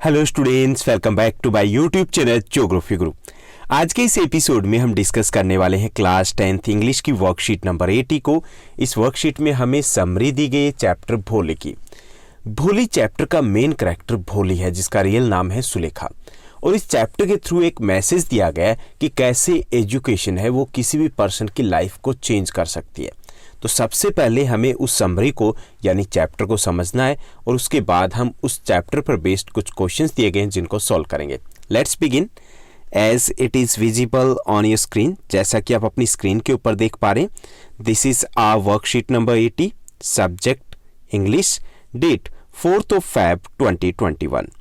Hello students, welcome back to my YouTube channel geography Guru. आज के इस एपिसोड में हम डिस्कस करने वाले हैं क्लास 10th इंग्लिश की वर्कशीट नंबर 80 को। इस वर्कशीट में हमें समरी दी गई है चैप्टर भोली की। भोली चैप्टर का मेन कैरेक्टर भोली है, जिसका रियल नाम है सुलेखा। और इस चैप्टर के थ्रू एक मैसेज दिया गया है कि कैसे एजुकेशन है वो किसी भी पर्सन की लाइफ को चेंज कर सकती है। तो सबसे पहले हमें उस समरी को यानी चैप्टर को समझना है और उसके बाद हम उस चैप्टर पर बेस्ड कुछ क्वेश्चंस दिए गए हैं जिनको सॉल्व करेंगे। Let's begin. As it is visible on your screen, जैसा कि आप अपनी स्क्रीन के ऊपर देख पा रहे हैं, this is our worksheet number 80, subject English, date 4th of Feb 2021.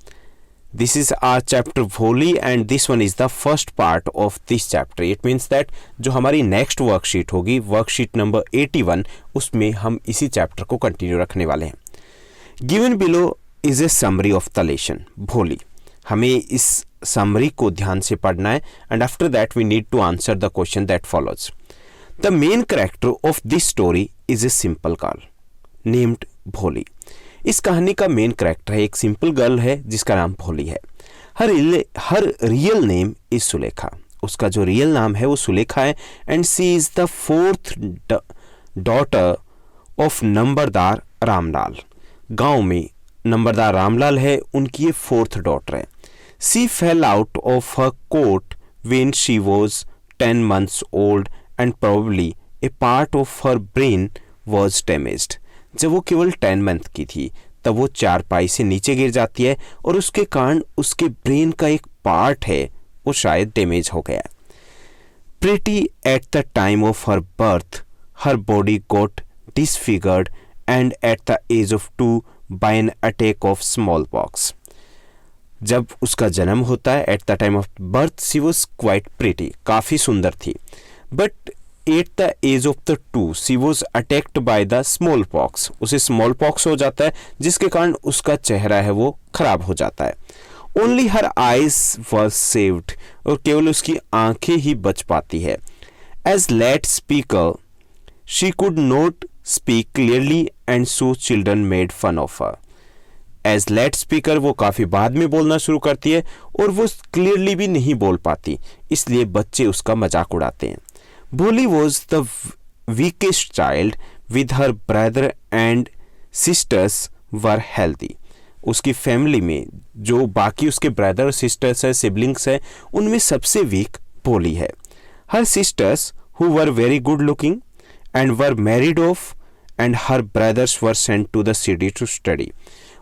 This is our chapter Bholi and this one is the first part of this chapter. It means that जो हमारी नेक्स्ट वर्कशीट होगी, worksheet number 81, उसमें हम इसी chapter को continue रखने वाले हैं। Given below is a summary of the lesson Bholi. हमें इस समरी को ध्यान से पढ़ना है and after that we need to answer the question that follows. The main character of this story is a simple girl named Bholi. इस कहानी का मेन कैरेक्टर है एक सिंपल गर्ल है जिसका नाम भोली है। Her real name is Sulekha. उसका जो रियल नाम है वो सुलेखा है and she is the 4th daughter of नंबरदार रामलाल। गांव में नंबरदार रामलाल है, उनकी ये 4th डॉटर है। She fell out of her cot when she was 10 months old and probably a part of her brain was damaged. जब वो केवल 10 month की थी तब वो चारपाई से नीचे गिर जाती है और उसके कारण उसके ब्रेन का एक पार्ट है वो शायद डैमेज हो गया। Pretty at the time of her birth her body got disfigured and at the age of 2 by an attack of small pox. जब उसका जन्म होता है at the time of birth she was quite pretty, काफ़ी सुंदर थी, but at the age of the 2 she was attacked by the small pox. उसे small pox हो जाता है जिसके कारण उसका चेहरा है वो खराब हो जाता है। Only her eyes was saved, और केवल उसकी आंखें ही बच पाती है। As late speaker she could not speak clearly and so children made fun of her. As late speaker वो काफ़ी बाद में बोलना शुरू करती है और वो क्लियरली भी नहीं बोल पाती, इसलिए बच्चे उसका मजाक उड़ाते हैं। Bholi was the weakest child with her brother and sisters were healthy. उसकी फैमिली में जो बाकी उसके ब्रदर सिस्टर्स है, सिबलिंग्स है, उनमें सबसे वीक भोली है। Her sisters who were very good looking and were married off and her brothers were sent to the city to study.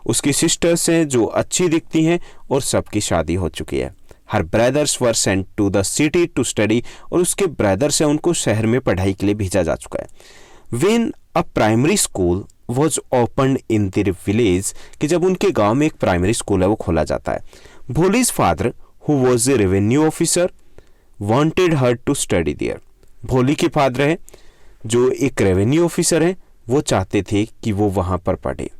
उसकी सिस्टर्स हैं जो अच्छी दिखती हैं और सबकी शादी हो चुकी है। Her brothers were sent to the city to study, और उसके ब्रदर्स हैं उनको शहर में पढ़ाई के लिए भेजा जा चुका है। When a primary school was open in their village, कि जब उनके गांव में एक प्राइमरी स्कूल है वो खोला जाता है। Bholi's father who was a revenue officer wanted her to study there. Bholi के फादर है जो एक रेवेन्यू ऑफिसर है, वो चाहते थे कि वो वहां पर पढ़े।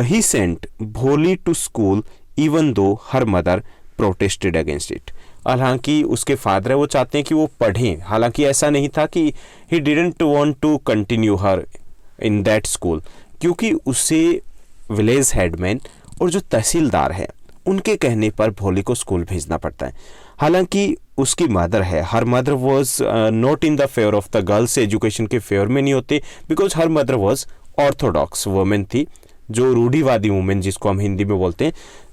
He sent Bholi to school even though her mother protested against it. हालांकि उसके फादर है वो चाहते हैं कि वो पढ़ें, हालांकि ऐसा नहीं था कि he didn't want to continue her in that school, क्योंकि उसे विलेज हेडमैन और जो तहसीलदार है उनके कहने पर भोली को स्कूल भेजना पड़ता है। हालांकि उसकी मदर है, her mother was not in the favour of the girls, education के फेवर में नहीं होते, because her mother was Orthodox women थी, जो रूढ़िवादी वुमेन जिसको हम हिंदी में बोलते हैं,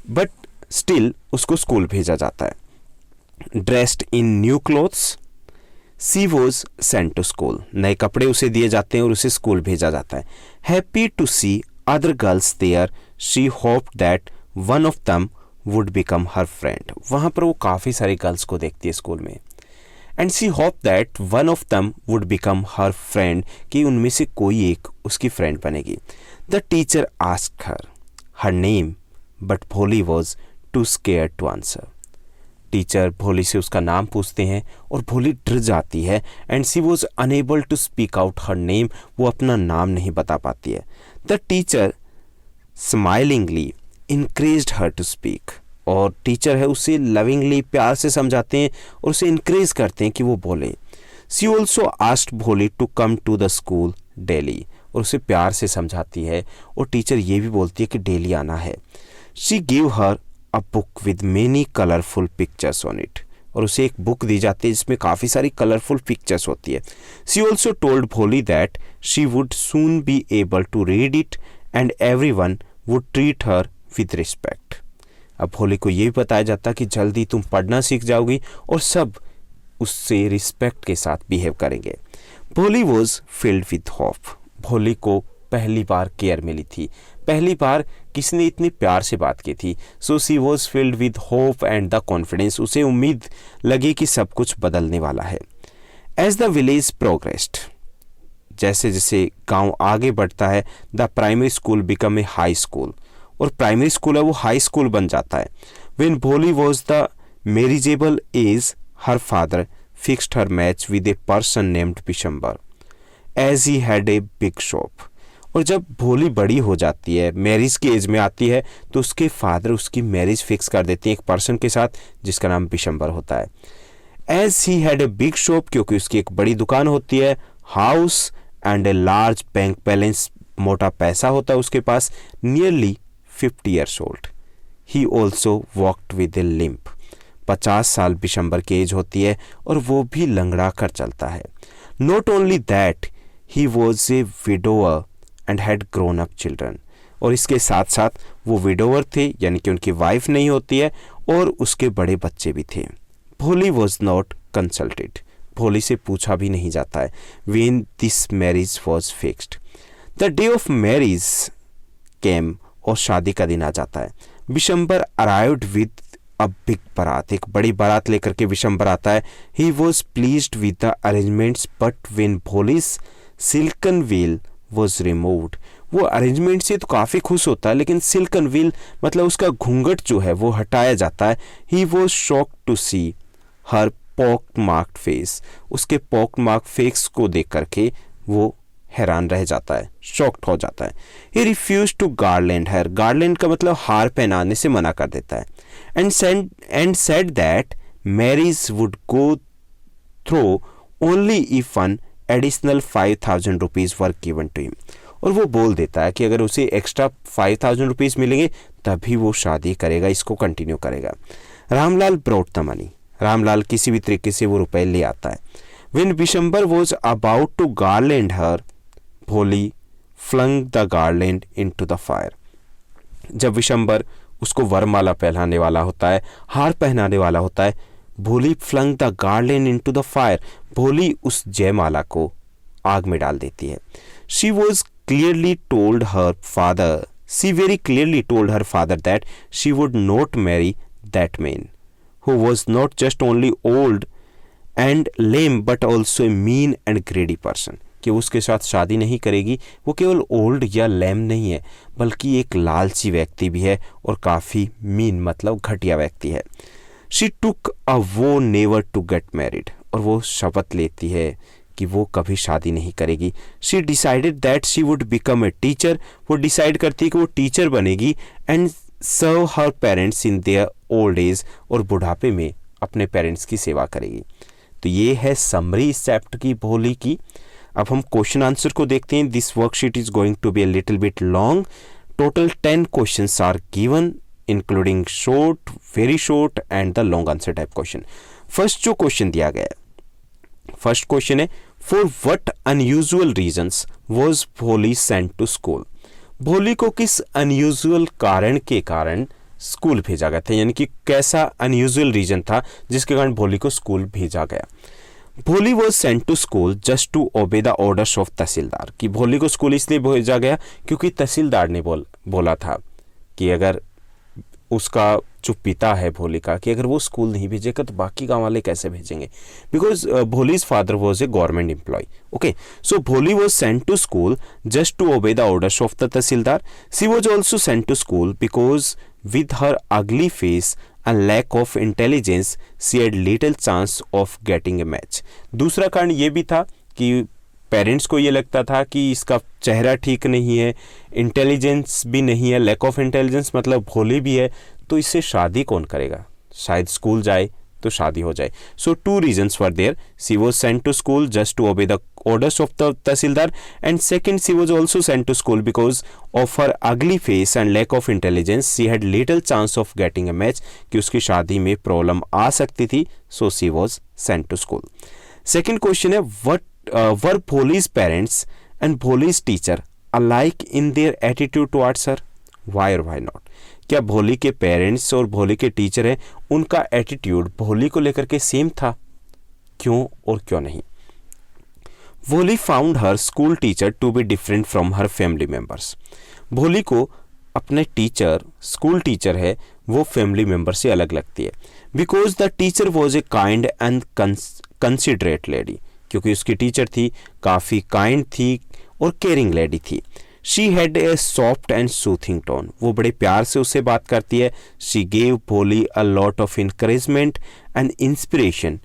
बट स्टिल उसको स्कूल भेजा जाता है। Dressed in new clothes she was sent to school, नए कपड़े उसे दिए जाते हैं और उसे स्कूल भेजा जाता है। Happy to see other girls there she hoped that one of them would become her friend. वहाँ पर वो काफ़ी सारी गर्ल्स को देखती है स्कूल में, and she hope that one of them would become her friend, कि उनमें से कोई एक उसकी फ्रेंड बनेगी। The teacher asked her name but Bholi was too scared to answer. Teacher Bholi से उसका नाम पूछते हैं और भोली डर जाती है and she was unable to speak out her name, वो अपना नाम नहीं बता पाती है। The teacher smilingly encouraged her to speak, और टीचर है उसे लविंगली प्यार से समझाते हैं और उसे इनक्रेज करते हैं कि वो बोले। She also asked Bholi to come to the school daily, और उसे प्यार से समझाती है और टीचर ये भी बोलती है कि डेली आना है। She give her a book with many colourful pictures on it, और उसे एक बुक दी जाती है जिसमें काफ़ी सारी कलरफुल पिक्चर्स होती है। She also told Bholi that she would soon be able to read it and everyone would treat her with respect. अब भोली को ये भी बताया जाता कि जल्दी तुम पढ़ना सीख जाओगी और सब उससे रिस्पेक्ट के साथ बिहेव करेंगे। भोली वॉज फिल्ड विद होप। भोली को पहली बार केयर मिली थी, पहली बार किसने इतनी प्यार से बात की थी। So she was filled with hope and the confidence. उसे उम्मीद लगी कि सब कुछ बदलने वाला है। एज द विलेज प्रोग्रेस्ड, जैसे जैसे गांव आगे बढ़ता है, the primary school become a high school, और प्राइमरी स्कूल है वो हाई स्कूल बन जाता है। When Bholi was the marriageable age, her father fixed her match with a person named Bishambar as he had a big shop. और जब भोली बड़ी हो जाती है, मैरिज की एज में आती है, तो उसके फादर उसकी मैरिज फिक्स कर देते हैं एक पर्सन के साथ जिसका नाम बिशंबर होता है। As he had a big shop, क्योंकि उसकी एक बड़ी दुकान होती है, house and a large bank balance, मोटा पैसा होता है उसके पास, nearly 50 years old. He also walked with a limp. 50 साल बिशंबर की एज होती है और वो भी लंगड़ा कर चलता है। Not only that, he was a widower and had grown up children. और इसके साथ साथ वो विडोवर थे, यानी कि उनकी वाइफ नहीं होती है, और उसके बड़े बच्चे भी थे। भोली was not consulted. भोली से पूछा भी नहीं जाता है when this marriage was fixed. The day of marriage came, और शादी का दिन आ जाता है। Bishambar arrived with a big बारात, एक बड़ी बारात लेकर के बिशंबर आता है। He was pleased with the arrangements but when Bholi's silken wheel was removed, वो अरेंजमेंट से तो काफ़ी खुश होता है, लेकिन सिल्कन व्हील मतलब उसका घूंघट जो है वो हटाया जाता है। He was shocked to see her pock marked face, उसके पॉक मार्क फेस को देख करके वो हैरान रह जाता है, शॉक्ड हो जाता है। He refuse to garland her, garland का मतलब हार पहनाने से मना कर देता है। And said that marriage would go through only if one additional 5,000 rupees were given to him, और वो बोल देता है कि अगर उसे एक्स्ट्रा 5,000 रुपीज़ मिलेंगे तभी वो शादी करेगा, इसको कंटिन्यू करेगा। Ramlal brought the money, Ramlal किसी भी तरीके से वो रुपए ले आता है। When Bishambar was about to garland her, Bholi flung the garland into the fire. जब विशंबर उसको वरमाला पहनाने वाला होता है, हार पहनाने वाला होता है, Bholi flung the garland into the fire, Bholi उस जयमाला को आग में डाल देती है। She was clearly told her father, she very clearly told her father that she would not marry that man who was not just only old and lame but also a mean and greedy person, कि उसके साथ शादी नहीं करेगी, वो केवल old या लेम नहीं है बल्कि एक लालची व्यक्ति भी है और काफ़ी मीन मतलब घटिया व्यक्ति है। शी टुक अ वो नेवर टू गेट मैरिड, और वो शपथ लेती है कि वो कभी शादी नहीं करेगी। She decided that she would become a teacher, वो डिसाइड करती है कि वो टीचर बनेगी and serve her parents in their old age, और बुढ़ापे में अपने पेरेंट्स की सेवा करेगी। तो ये है समरी इस चैप्टर की, भोली की। अब हम क्वेश्चन आंसर को देखते हैं। This worksheet is going to be a little bit long. Total 10 questions are given including short, very short and the long answer type question. First जो क्वेश्चन दिया गया है, फर्स्ट क्वेश्चन है for what unusual reasons was Bholi sent to school. Bholi को किस unusual कारण के कारण स्कूल भेजा गया था, यानी कि कैसा अनयूजुअल रीजन था जिसके कारण भोली को स्कूल भेजा गया। Bholi was sent to school just to obey the orders of tehsildar, कि भोली को स्कूल इसलिए भेजा गया क्योंकि तहसीलदार ने बोला था कि अगर उसका जो पिता है भोली का, कि अगर वो स्कूल नहीं भेजेगा तो बाकी गांव वाले कैसे भेजेंगे, because Bholi's father was a government employ. Okay, so Bholi was sent to school just to obey the orders of the tehsildar. She was also sent to school because with her ugly face and lack of intelligence she had little chance of getting a match। दूसरा कारण ये भी था कि parents को ये लगता था कि इसका चेहरा ठीक नहीं है, इंटेलिजेंस भी नहीं है, लैक ऑफ इंटेलिजेंस मतलब भोली भी है, तो इससे शादी कौन करेगा, शायद स्कूल जाए तो शादी हो जाए। सो 2 reasons were there. She was sent to school just to obey the orders of the Tahsildar, and second, she was also sent to school because of her ugly face and lack of intelligence. She had little chance of getting a match, कि उसकी शादी में problem आ सकती थी, so she was sent to school. Second question है, what were Bholi's parents and Bholi's teacher alike in their attitude towards her? Why or why not? क्या भोली के पेरेंट्स और भोली के टीचर हैं, उनका एटीट्यूड भोली को लेकर के सेम था? क्यों और क्यों नहीं? Bholi found her school teacher to be different from her family members. Bholi को अपने टीचर, स्कूल टीचर है, वो फैमिली मेंबर से अलग लगती है। Because the teacher was a kind and considerate lady, क्योंकि उसकी टीचर थी, काफ़ी काइंड थी और केयरिंग लेडी थी। She had a soft and soothing tone, वो बड़े प्यार से उससे बात करती है। शी गेव भोली a lot of encouragement and inspiration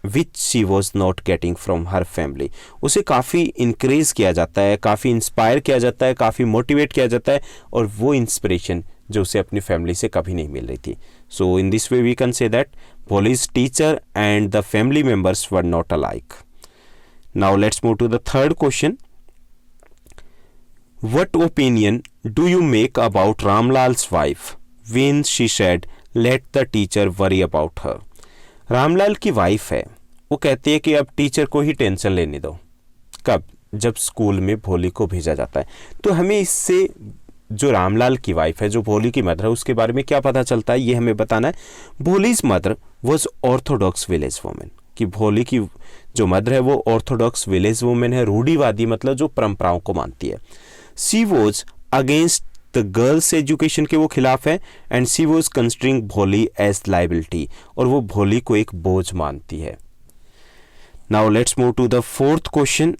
which she was not getting from her family. उसे काफ़ी इंकरेज किया जाता है, काफ़ी इंस्पायर किया जाता है, काफ़ी मोटिवेट किया जाता है, और वो इंस्पिरेशन जो उसे अपनी फैमिली से कभी नहीं मिल रही थी। So in this way we can say that Bholi's teacher and the family members were not alike. Now let's move to the third question. What opinion do you make about Ramlal's wife when she said, "Let the teacher worry about her"? Ramlal की wife है, वो कहती है कि अब teacher को ही tension लेने दो। कब? जब स्कूल में भोली को भेजा जाता है। तो हमें इससे जो रामलाल की वाइफ है, जो भोली की मदर है, उसके बारे में क्या पता चलता है, ये हमें बताना है। Bholi's mother was Orthodox village women, कि भोली की जो मदर है वो ऑर्थोडॉक्स विलेज वुमेन है, रूढ़िवादी, मतलब जो परंपराओं को मानती है। She was against the girls education के वो खिलाफ है, and she was considering Bholi as liability, और वो भोली को एक बोझ मानती है। Now let's move to the fourth question.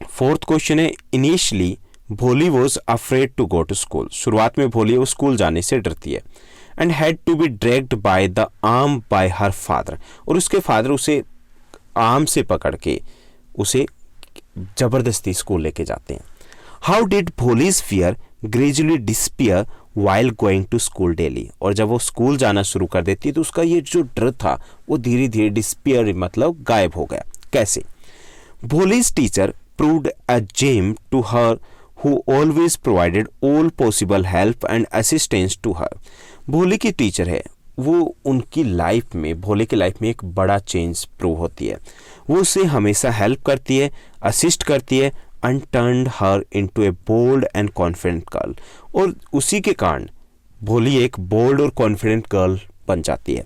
Fourth question है, initially Bholi was afraid to go to school. शुरुआत में भोली वो स्कूल जाने से डरती है। And had to be dragged by the arm by her father, और उसके फादर उसे आर्म से पकड़ के उसे जबरदस्ती स्कूल लेके जाते हैं। How did Bholi's fear gradually disappear while going to school daily, और जब वो स्कूल जाना शुरू कर देती है तो उसका ये जो डर था वो धीरे धीरे डिस्पियर मतलब गायब हो गया। कैसे? Bholi's teacher proved a gem to her who always provided all possible help and assistance to her। भोली की टीचर है, वो उनकी लाइफ में, भोले की लाइफ में एक बड़ा चेंज प्रूव होती है। वो उसे हमेशा हेल्प करती है, असिस्ट करती है, and turned her into a bold and confident girl। और उसी के कारण भोली एक बोल्ड और कॉन्फिडेंट गर्ल बन जाती है।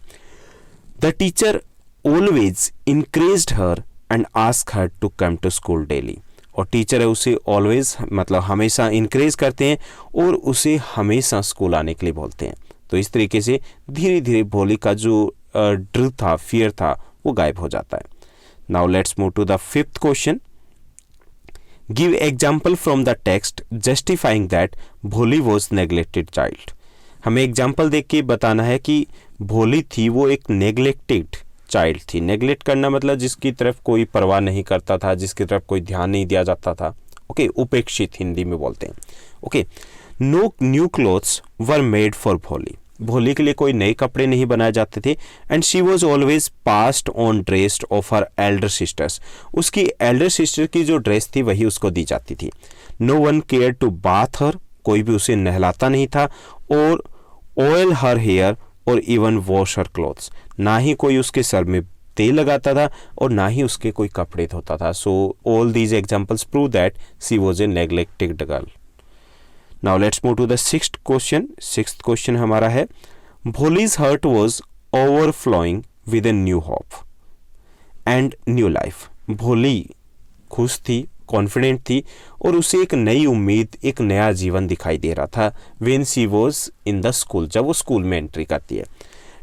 The teacher always encouraged her and asked her to come to school daily। और टीचर है उसे ऑलवेज मतलब हमेशा इंकरेज करते हैं और उसे हमेशा स्कूल आने के लिए बोलते हैं। तो इस तरीके से धीरे धीरे भोली का जो डर था, फियर था, वो गायब हो जाता है। Now let's move to the fifth question. Give example from the text justifying that Bholi was neglected child. हमें एग्जाम्पल देख के बताना है कि भोली थी वो एक नेग्लेक्टेड चाइल्ड थी। नेग्लेक्ट करना मतलब जिसकी तरफ कोई परवाह नहीं करता था, जिसकी तरफ कोई ध्यान नहीं दिया जाता था। ओके, उपेक्षित हिंदी में बोलते हैं। Okay, no new clothes were made for Bholi. Bholi के लिए कोई नए कपड़े नहीं बनाए जाते थे। And she was always passed on dress of her elder sisters. उसकी एल्डर सिस्टर की जो ड्रेस थी वही उसको दी जाती थी। No one care to bath her, कोई भी उसे नहलाता नहीं था। और ऑयल हर हेयर और इवन वॉश हर क्लोथ्स, ना ही कोई उसके सर में तेल लगाता था और ना ही उसके कोई कपड़े धोता था। So all these examples prove that she was a neglected girl. Now let's move to the sixth question. Sixth question हमारा है, Bholi's heart was overflowing with a new hope and new life. Bholi खुश थी, कॉन्फिडेंट थी और उसे एक नई उम्मीद, एक नया जीवन दिखाई दे रहा था। When she was in the school, जब वो स्कूल में एंट्री करती है।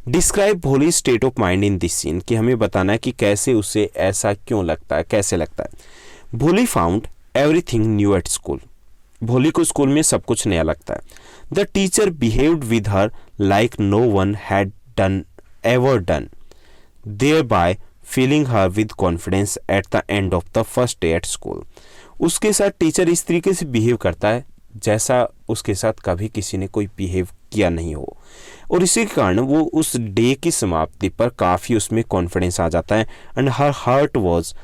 Describe Bholi state of mind in this scene, कि हमें बताना है कि कैसे उसे ऐसा क्यों लगता है, कैसे लगता है। Bholi found everything new at school. Bholi को स्कूल में सब कुछ नया लगता है। The teacher behaved with her like no one had done ever done, thereby filling her with confidence at the end of the first day at school। उसके साथ teacher इस तरीके से बिहेव करता है जैसा उसके साथ कभी किसी ने कोई बिहेव किया नहीं हो। और इसी के कारण वो उस डे की समाप्ति पर काफ़ी उसमें कॉन्फिडेंस आ जाता है। And her heart was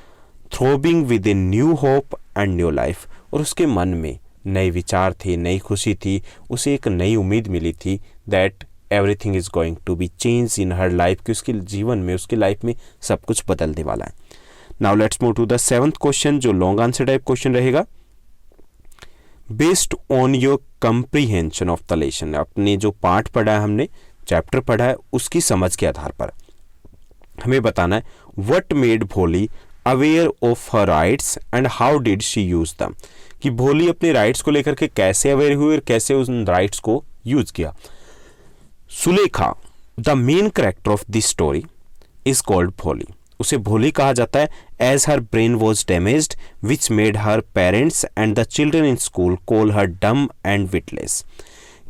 throbbing with a new hope and new life. और उसके मन में नए विचार थे, नई खुशी थी, उसे एक नई उम्मीद मिली थी that everything is going to be change in her life, कि उसके जीवन में, उसकी लाइफ में सब कुछ बदलने वाला है। Now let's move to the 7th question, जो लॉन्ग आंसर टाइप क्वेश्चन रहेगा। Based on your comprehension of the lesson, अपने जो पाठ पढ़ा है हमने, चैप्टर पढ़ा है, उसकी समझ के आधार पर हमें बताना है व्हाट मेड भोली aware of her rights and how did she use दम, कि भोली अपने राइट्स को लेकर के कैसे अवेयर हुई और कैसे उन राइट्स को यूज किया। Sulekha, the main character of this story, is called Bholi. उसे भोली कहा जाता है as her brain was damaged which made her parents and the children in school call her dumb and witless,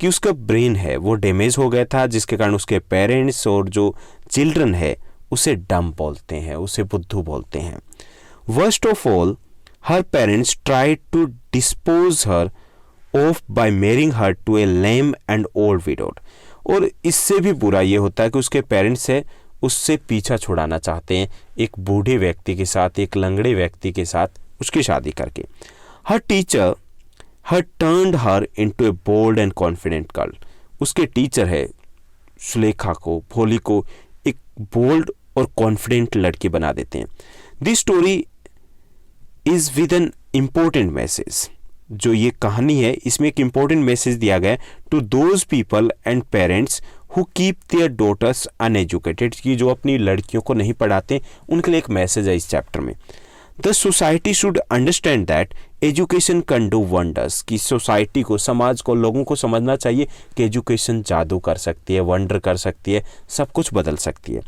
कि उसका ब्रेन है वो डैमेज हो गया था, जिसके कारण उसके पेरेंट्स और जो चिल्ड्रन है उसे डम बोलते हैं, उसे बुद्धू बोलते हैं। Worst of all, her parents tried to dispose her of by marrying her to a lame and old widowed, और इससे भी बुरा ये होता है कि उसके पेरेंट्स है उससे पीछा छुड़ाना चाहते हैं एक बूढ़े व्यक्ति के साथ, एक लंगड़े व्यक्ति के साथ उसकी शादी करके। Her teacher her turned her into a bold and confident girl, उसके टीचर है सुलेखा को, भोली को एक बोल्ड और कॉन्फिडेंट लड़की बना देते हैं। This story is with an important message, जो ये कहानी है इसमें एक इम्पोर्टेंट मैसेज दिया गया है to those people and parents who keep their daughters uneducated, की जो अपनी लड़कियों को नहीं पढ़ाते, उनके लिए एक मैसेज है इस चैप्टर में। The society should understand that education can do wonders, की सोसाइटी को, समाज को, लोगों को समझना चाहिए कि एजुकेशन जादू कर सकती है, वंडर कर सकती है, सब कुछ बदल सकती है।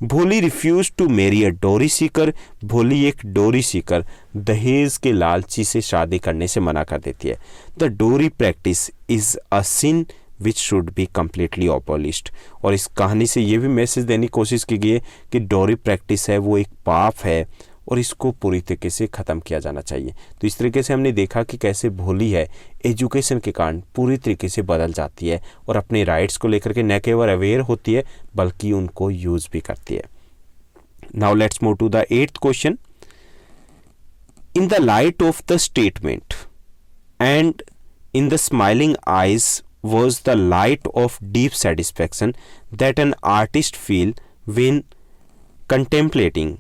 भोली रिफ्यूज टू मैरी अ डोरी सीकर, भोली एक डोरी सीकर, दहेज के लालची से शादी करने से मना कर देती है। The dowry practice is a sin which should be completely abolished, और इस कहानी से ये भी मैसेज देने की कोशिश की गई है कि डोरी प्रैक्टिस है वो एक पाप है और इसको पूरी तरीके से ख़त्म किया जाना चाहिए। तो इस तरीके से हमने देखा कि कैसे भोली है एजुकेशन के कारण पूरी तरीके से बदल जाती है और अपने राइट्स को लेकर के न केवल अवेयर होती है बल्कि उनको यूज़ भी करती है। Now let's move to the 8th question. In the light of the statement and in the smiling eyes was the light of deep satisfaction that an artist feel when contemplating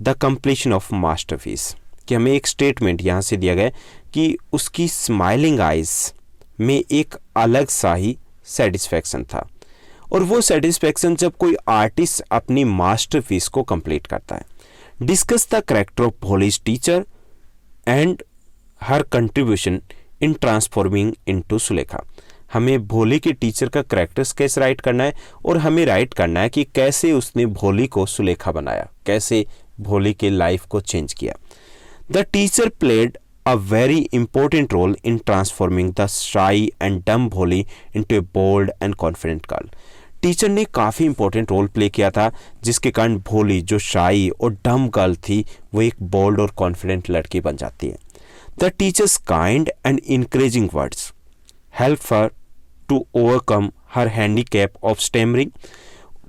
the completion of masterpiece, कि हमें एक statement यहाँ से दिया गया कि उसकी smiling eyes में एक अलग सा ही सेटिस्फैक्शन था, और वो सेटिस्फैक्शन जब कोई आर्टिस्ट अपनी मास्टरपीस को कंप्लीट करता है। Discuss the character of Bholi's teacher and her contribution in transforming into Sulekha, हमें भोली के टीचर का कैरेक्टर्स कैसे राइट करना है और हमें राइट करना है कि कैसे उसने भोली को सुलेखा बनाया, कैसे भोली के लाइफ को चेंज किया। The teacher played a very important role in transforming the shy and dumb Bholi into a bold and confident girl, teacher ने काफ़ी इंपॉर्टेंट रोल प्ले किया था जिसके कारण भोली जो शाई और डम गर्ल थी वो एक बोल्ड और कॉन्फिडेंट लड़की बन जाती है। The teacher's kind and encouraging words help her to overcome her handicap of stammering,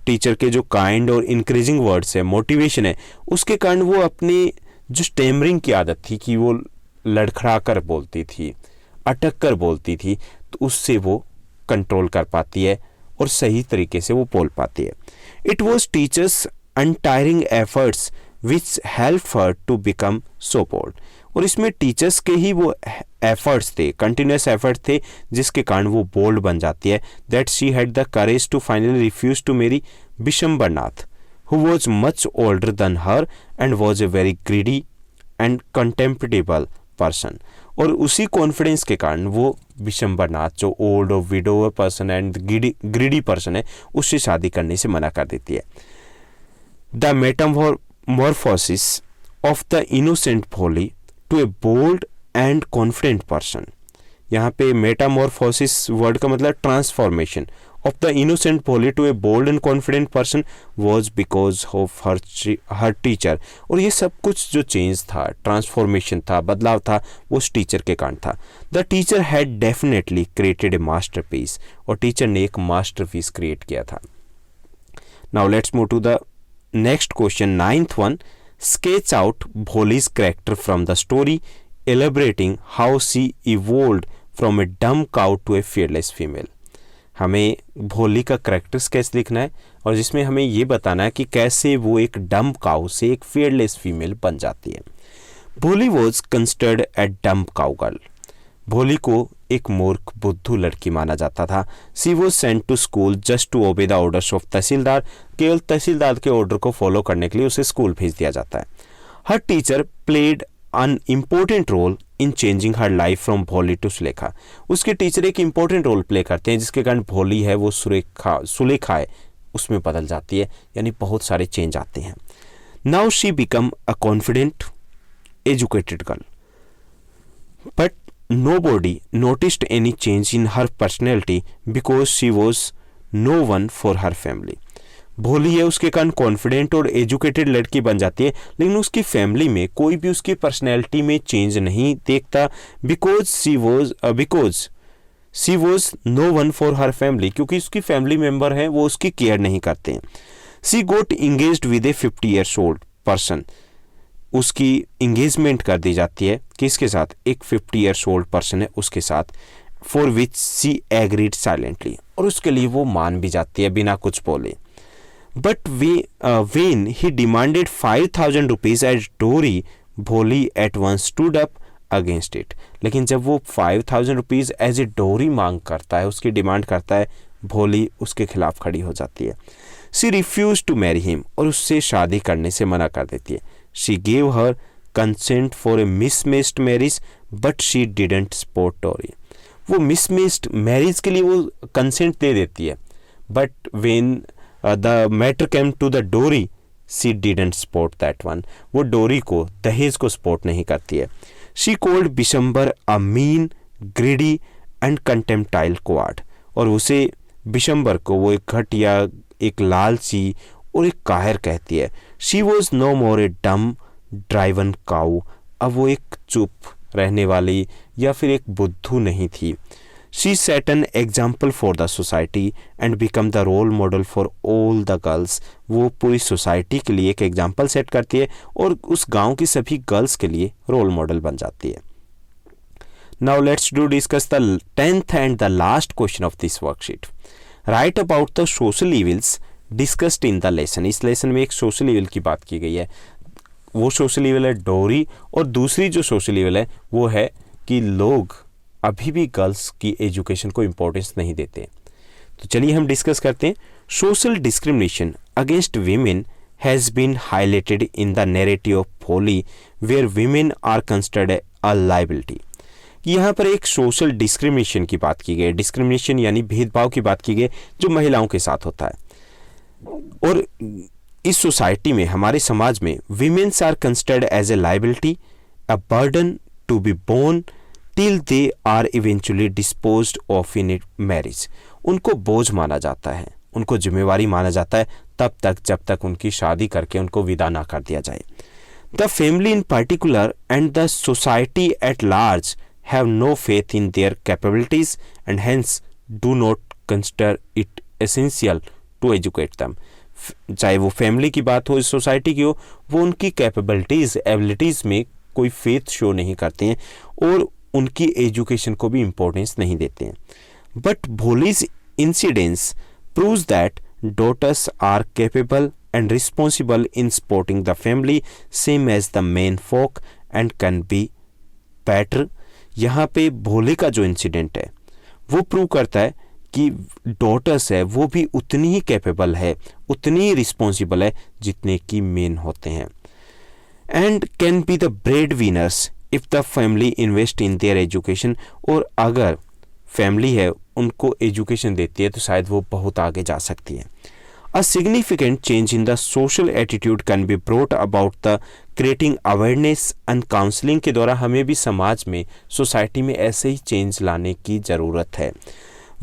teacher के जो काइंड और इनक्रीजिंग वर्ड्स है, मोटिवेशन है, उसके कारण वो अपनी जो स्टैमरिंग की आदत थी कि वो लड़खड़ा कर बोलती थी, अटक कर बोलती थी, तो उससे वो कंट्रोल कर पाती है और सही तरीके से वो बोल पाती है। It was teacher's untiring efforts which help her to become so bold, और इसमें टीचर्स के ही वो एफर्ट्स थे, कंटिन्यूस एफर्ट्स थे जिसके कारण वो बोल्ड बन जाती है। That she had the courage to finally refuse to marry Vishambarnath who was much older than her and was a very greedy and contemptible person, और उसी कॉन्फिडेंस के कारण वो विशंबरनाथ जो ओल्ड और widower person and greedy person है उससे शादी करने से मना कर देती है। The metamorphosis of the innocent Bholi to a bold and confident person, यहाँ पे मेटामॉर्फोसिस वर्ड का मतलब transformation of the innocent Bholi to a bold and confident person was because of her teacher. और ये सब कुछ जो चेंज था, ट्रांसफॉर्मेशन था, बदलाव था, वो उस टीचर के कारण था। The teacher had definitely created a masterpiece, और टीचर ने एक मास्टरपीस क्रिएट किया था। Now let's move to the next question, 9th one. Sketch out Bholi's character from the story, elaborating how she evolved from a dumb cow to a fearless female. हमें भोली का character sketch लिखना है और जिसमें हमें ये बताना है कि कैसे वो एक डम काउ से एक फियरलेस फीमेल बन जाती है। भोली was considered a dumb cow girl. भोली को एक मूर्ख बुद्धू लड़की माना जाता था। She was sent to school just to obey the orders of tehsildar. केवल तहसीलदार के ऑर्डर को फॉलो करने के लिए उसे स्कूल भेज दिया जाता है। Her teacher played an important role in changing her life from Bholi to Sulekha. उसके टीचर एक इंपॉर्टेंट रोल प्ले करते हैं जिसके कारण भोली है वो सुलेखा है उसमें बदल जाती है, यानी बहुत सारे चेंज आते हैं। Now she become a confident educated girl, but nobody noticed any change in her personality because she was no one for her family। भोली है उसके कारण कॉन्फिडेंट और एजुकेटेड लड़की बन जाती है, लेकिन उसकी फैमिली में कोई भी उसकी पर्सनैलिटी में चेंज नहीं देखता, because she was no one for her family, क्योंकि उसकी फैमिली मेम्बर हैं वो उसकी केयर नहीं करते हैं। She got engaged with a 50 years old person, उसकी इंगेजमेंट कर दी जाती है किसके साथ, एक 50 years old पर्सन है उसके साथ, for which she agreed silently, और उसके लिए वो मान भी जाती है बिना कुछ बोले। But when he demanded 5,000 rupees as dowry, भोली at once stood up against it। लेकिन जब वो 5,000 रुपीज़ एज ए डोरी मांग करता है, उसकी डिमांड करता है, भोली उसके खिलाफ खड़ी हो जाती है। She refuse to marry him, और उससे शादी करने से मना कर देती है। She gave her consent for a mismatched marriage but she didn't support dowry. वो मिसमेस्ड मैरिज के लिए वो कंसेंट दे देती है, but when the matter came to the dowry she didn't support that one. वो डोरी को, दहेज को सपोर्ट नहीं करती है। She called Bishambar a mean, greedy and contemptible coward, और उसे बिशंबर को वो एक घटिया, एक लालची और एक काहिर कहती है। शी वॉज नो मोर ए डम ड्राइवन काउ, अब वो एक चुप रहने वाली या फिर एक बुद्धू नहीं थी। She set an example for the society and become the role model for all the girls. वो पूरी सोसाइटी के लिए एक एग्जाम्पल सेट करती है और उस गांव की सभी गर्ल्स के लिए रोल मॉडल बन जाती है। Now let's do discuss the 10th and the last question of this worksheet. Right about the social evils discussed in the lesson. इस लेसन में एक सोशल इविल की बात की गई है। वो सोशल इविल है डोरी, और दूसरी जो सोशल इविल है वो है कि लोग अभी भी गर्ल्स की एजुकेशन को इम्पोर्टेंस नहीं देते। तो चलिए हम डिस्कस करते हैं। Social discrimination against women has been highlighted in the narrative of Bholi where women are considered a liability. यहाँ पर एक सोशल डिस्क्रिमिनेशन की बात की गई। डिस्क्रिमिनेशन यानी भेदभाव की बात की गई जो महिलाओं के साथ होता है। और इस सोसाइटी में, हमारे समाज में, women's are considered as a liability, a burden to be borne till they are eventually disposed of in it marriage. उनको बोझ माना जाता है, उनको जिम्मेवारी माना जाता है तब तक जब तक उनकी शादी करके उनको विदा ना कर दिया जाए। The family in particular and the society at large have no faith in their capabilities and hence do not consider it essential to educate them. चाहे वो फैमिली की बात हो, इस सोसाइटी की हो, वो उनकी कैपेबिलिटीज, एबिलिटीज में कोई फेथ शो नहीं करते हैं और उनकी एजुकेशन को भी इम्पोर्टेंस नहीं देते हैं। But Bholi's incidence proves that daughters are capable and responsible in supporting the family same as the men folk and can be better. यहाँ पे भोले का जो इंसिडेंट है वो प्रूव करता है कि डॉटर्स है वो भी उतनी ही कैपेबल है, उतनी ही रिस्पॉन्सिबल है जितने कि मेन होते हैं, and can be the bread winners if the family invest in their education. और अगर फैमिली है उनको एजुकेशन देती है तो शायद वो बहुत आगे जा सकती है। A significant change in the social attitude can be brought about the creating awareness and counselling के द्वारा हमें भी समाज में, सोसाइटी में ऐसे ही चेंज लाने की ज़रूरत है।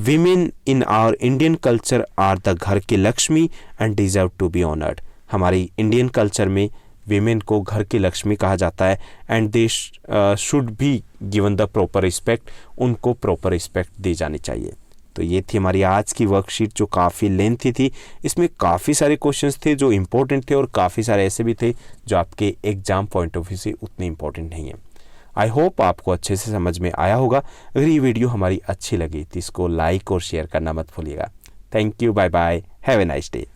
Women in our Indian culture are the घर की Lakshmi and deserve to be honoured. हमारी इंडियन कल्चर में वीमेन को घर की लक्ष्मी कहा जाता है and they should be given the proper respect, उनको प्रॉपर रिस्पेक्ट दी जानी चाहिए। तो ये थी हमारी आज की वर्कशीट जो काफ़ी लेंथी थी। इसमें काफ़ी सारे क्वेश्चंस थे जो इम्पोर्टेंट थे और काफ़ी सारे ऐसे भी थे जो आपके एग्जाम पॉइंट ऑफ व्यू से उतने इम्पोर्टेंट नहीं है। आई होप आपको अच्छे से समझ में आया होगा। अगर ये वीडियो हमारी अच्छी लगी तो इसको लाइक और शेयर करना मत भूलिएगा। Thank you, bye bye, have a nice day.